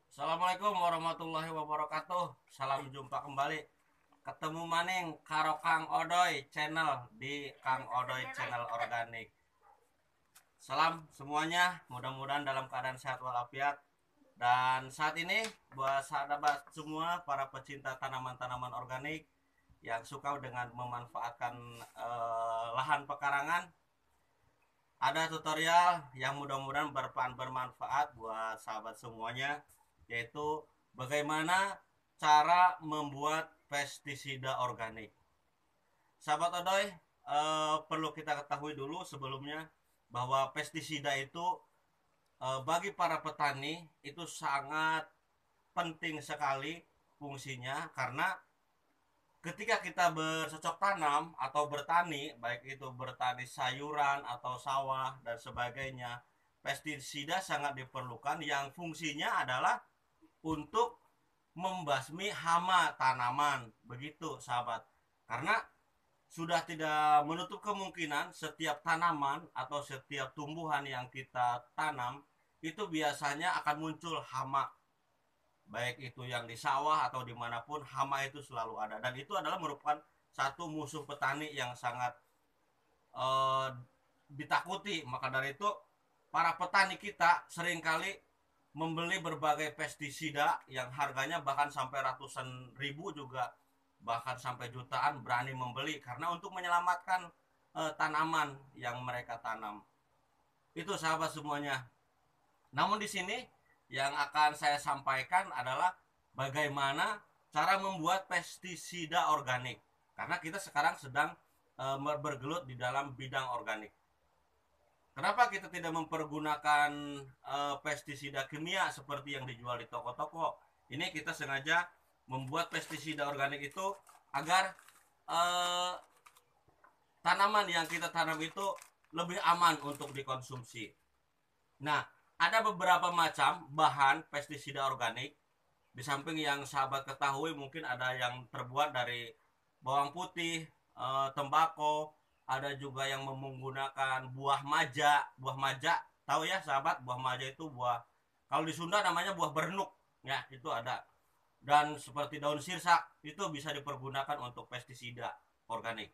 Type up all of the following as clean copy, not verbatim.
Assalamualaikum warahmatullahi wabarakatuh. Salam jumpa kembali. Ketemu maning karo Kang Odoy channel di Kang Odoy channel organik. Salam semuanya, mudah-mudahan dalam keadaan sehat walafiat. Dan saat ini buat sahabat semua para pecinta tanaman-tanaman organik yang suka dengan memanfaatkan lahan pekarangan, ada tutorial yang mudah-mudahan bermanfaat buat sahabat semuanya, yaitu bagaimana cara membuat pestisida organik. Sahabat Odoy, perlu kita ketahui dulu sebelumnya bahwa pestisida itu bagi para petani itu sangat penting sekali fungsinya, karena ketika kita bercocok tanam atau bertani, baik itu bertani sayuran atau sawah dan sebagainya, pestisida sangat diperlukan yang fungsinya adalah untuk membasmi hama tanaman. Begitu sahabat, karena sudah tidak menutup kemungkinan setiap tanaman atau setiap tumbuhan yang kita tanam itu biasanya akan muncul hama, baik itu yang di sawah atau dimanapun, hama itu selalu ada, dan itu adalah merupakan satu musuh petani yang sangat ditakuti. Maka dari itu para petani kita seringkali membeli berbagai pestisida yang harganya bahkan sampai ratusan ribu, juga bahkan sampai jutaan berani membeli, karena untuk menyelamatkan tanaman yang mereka tanam. Itu sahabat semuanya. Namun di sini yang akan saya sampaikan adalah bagaimana cara membuat pestisida organik, karena kita sekarang sedang bergelut di dalam bidang organik. Kenapa kita tidak mempergunakan pestisida kimia seperti yang dijual di toko-toko? Ini kita sengaja membuat pestisida organik itu agar tanaman yang kita tanam itu lebih aman untuk dikonsumsi. Nah, ada beberapa macam bahan pestisida organik. Di samping yang sahabat ketahui, mungkin ada yang terbuat dari bawang putih, tembakau, ada juga yang menggunakan buah maja. Buah maja, tahu ya sahabat, buah maja itu buah, kalau di Sunda namanya buah bernuk, ya itu ada. Dan seperti daun sirsak itu bisa dipergunakan untuk pestisida organik.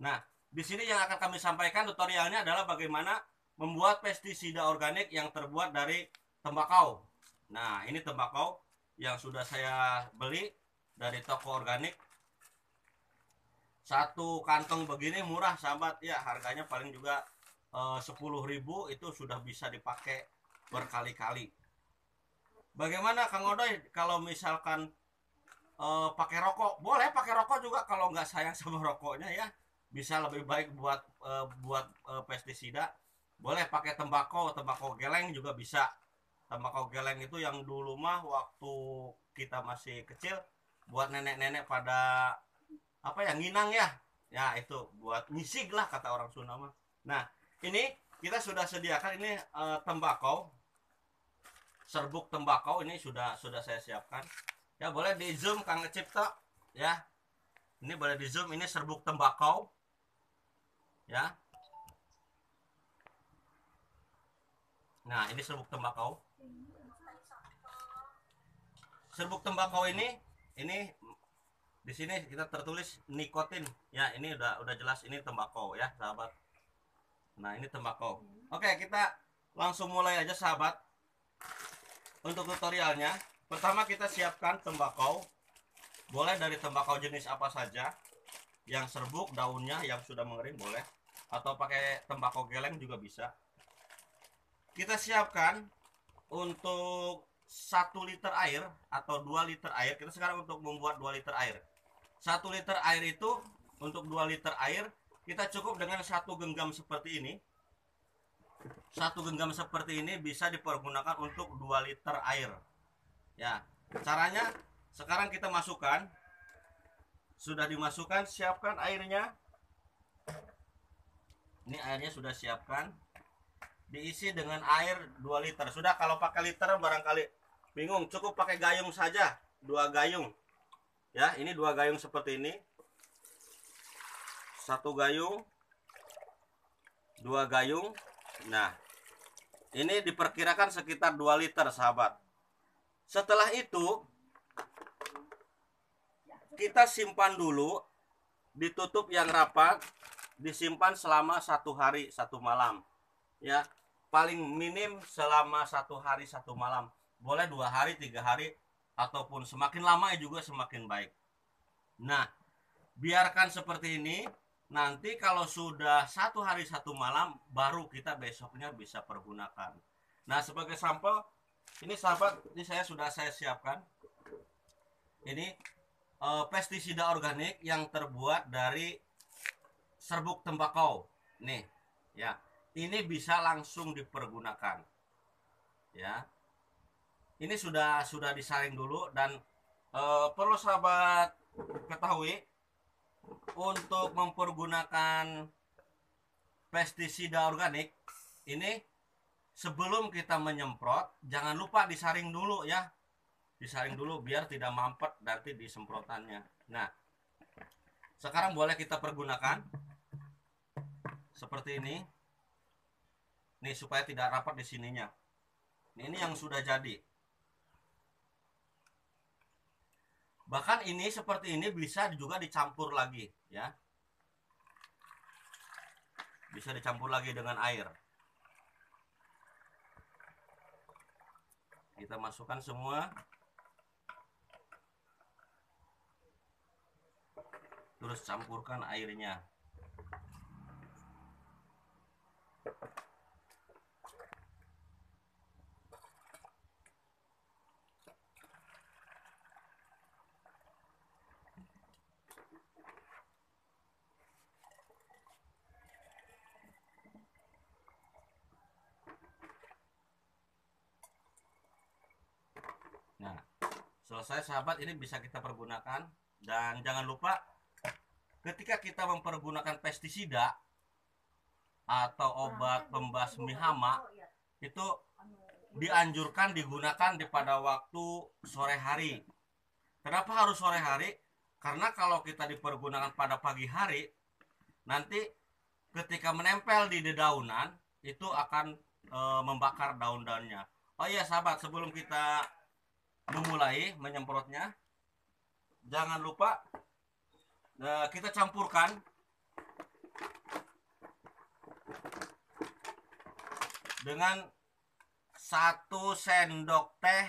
Nah, di sini yang akan kami sampaikan tutorialnya adalah bagaimana membuat pestisida organik yang terbuat dari tembakau. Nah, ini tembakau yang sudah saya beli dari toko organik. Satu kantong begini murah sahabat ya, harganya paling juga 10.000, itu sudah bisa dipakai berkali-kali. Bagaimana Kang Odoy kalau misalkan pakai rokok? Boleh pakai rokok juga kalau nggak sayang sama rokoknya ya. Bisa lebih baik buat pestisida. Boleh pakai tembakau geleng juga bisa. Tembakau geleng itu yang dulu mah waktu kita masih kecil buat nenek-nenek pada apa ya, nginang ya. Ya itu buat nyisig lah kata orang Sunda mah. Nah, ini kita sudah sediakan ini tembakau, serbuk tembakau ini sudah saya siapkan. Ya boleh di zoom Kang Cipta ya. Ini boleh di zoom, ini serbuk tembakau ya. Nah, ini serbuk tembakau. Serbuk tembakau ini di sini kita tertulis nikotin ya. Ini udah jelas ini tembakau ya sahabat. Nah, ini tembakau. Oke, kita langsung mulai aja sahabat. Untuk tutorialnya, pertama kita siapkan tembakau. Boleh dari tembakau jenis apa saja, yang serbuk daunnya yang sudah mengering boleh, atau pakai tembakau geleng juga bisa. Kita siapkan untuk 1 liter air atau 2 liter air. Kita sekarang untuk membuat 2 liter air. 1 liter air itu, untuk 2 liter air kita cukup dengan 1 genggam seperti ini. 1 genggam seperti ini bisa dipergunakan untuk 2 liter air. Ya, caranya sekarang kita masukkan. Sudah dimasukkan, siapkan airnya. Ini airnya sudah siapkan. Diisi dengan air 2 liter. Sudah, kalau pakai liter barangkali bingung, cukup pakai gayung saja, 2 gayung. Ya, ini 2 gayung seperti ini. 1 gayung, 2 gayung. Nah, Ini diperkirakan sekitar 2 liter, sahabat. Setelah itu kita simpan dulu, ditutup yang rapat, disimpan selama 1 hari 1 malam. Ya, paling minim selama 1 hari 1 malam. Boleh 2 hari 3 hari, ataupun semakin lama juga semakin baik. Nah, biarkan seperti ini. Nanti kalau sudah 1 hari 1 malam, baru kita besoknya bisa pergunakan. Nah, sebagai sampel, ini sahabat, ini sudah saya siapkan. Ini pestisida organik yang terbuat dari serbuk tembakau. Nih, ya, ini bisa langsung dipergunakan. Ya, ini sudah disaring dulu, dan perlu sahabat ketahui, untuk mempergunakan pestisida organik ini, sebelum kita menyemprot jangan lupa disaring dulu ya, disaring dulu biar tidak mampet nanti disemprotannya. Nah, sekarang boleh kita pergunakan seperti ini nih, supaya tidak rapat di sininya. Ini yang sudah jadi. Bahkan ini seperti ini bisa juga dicampur lagi ya. Bisa dicampur lagi dengan air. Kita masukkan semua. Terus campurkan airnya. Nah, selesai sahabat, ini bisa kita pergunakan. Dan jangan lupa, ketika kita mempergunakan pestisida atau obat pembasmi hama, itu dianjurkan digunakan pada waktu sore hari. Kenapa harus sore hari? Karena kalau kita dipergunakan pada pagi hari, nanti ketika menempel di dedaunan itu akan membakar daun-daunnya. Oh iya sahabat, sebelum kita memulai menyemprotnya, jangan lupa kita campurkan dengan 1 sendok teh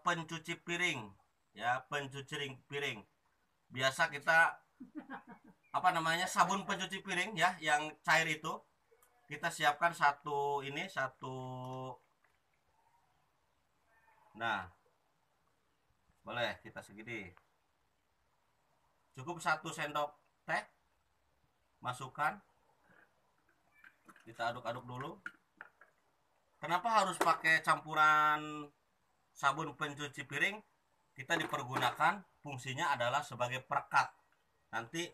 pencuci piring ya, pencuci piring. Biasa kita apa namanya, sabun pencuci piring ya, yang cair itu. Kita siapkan satu ini, satu. Nah, boleh kita segini. Cukup 1 sendok teh. Masukkan. Kita aduk-aduk dulu. Kenapa harus pakai campuran sabun pencuci piring? Kita dipergunakan, fungsinya adalah sebagai perekat. Nanti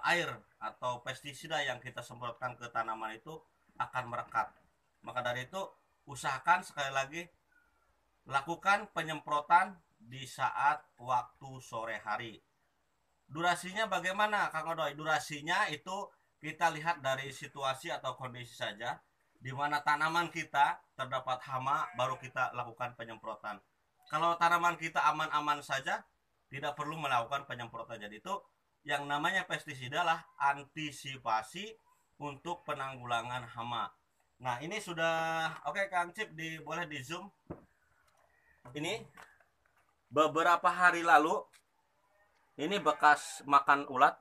air atau pestisida yang kita semprotkan ke tanaman itu akan merekat. Maka dari itu, usahakan sekali lagi lakukan penyemprotan di saat waktu sore hari. Durasinya bagaimana Kang Odoy? Durasinya itu kita lihat dari situasi atau kondisi saja. Di mana tanaman kita terdapat hama, baru kita lakukan penyemprotan. Kalau tanaman kita aman-aman saja, tidak perlu melakukan penyemprotan. Jadi itu yang namanya pestisida lah antisipasi untuk penanggulangan hama. Nah, ini sudah oke Kang Cip, boleh di zoom. Ini beberapa hari lalu ini bekas makan ulat.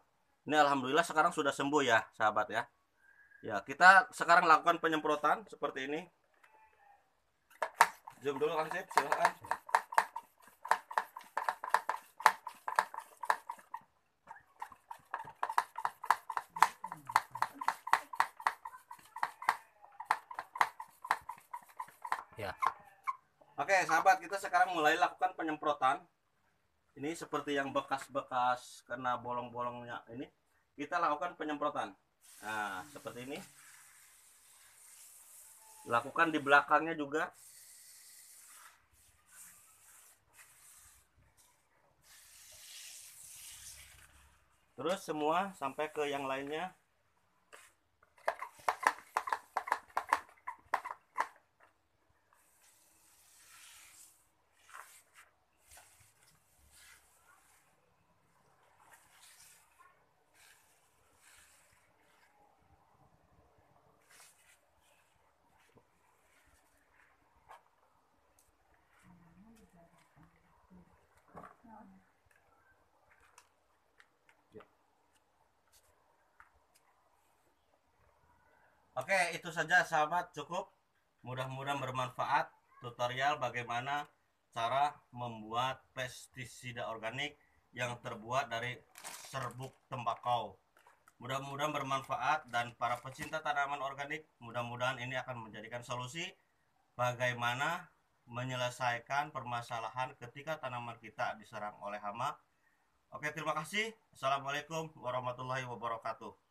Ini alhamdulillah sekarang sudah sembuh ya sahabat ya. Ya, kita sekarang lakukan penyemprotan seperti ini. Zoom dulu Kang Cip, silakan. Ya. Oke sahabat, kita sekarang mulai lakukan penyemprotan. Ini seperti yang bekas-bekas kena bolong-bolongnya ini, kita lakukan penyemprotan. Nah, seperti ini. Lakukan di belakangnya juga. Terus semua sampai ke yang lainnya. Oke, itu saja sahabat, cukup. Mudah-mudahan bermanfaat tutorial bagaimana cara membuat pestisida organik yang terbuat dari serbuk tembakau. Mudah-mudahan bermanfaat, dan para pecinta tanaman organik, mudah-mudahan ini akan menjadikan solusi bagaimana menyelesaikan permasalahan ketika tanaman kita diserang oleh hama. Oke, terima kasih. Assalamualaikum warahmatullahi wabarakatuh.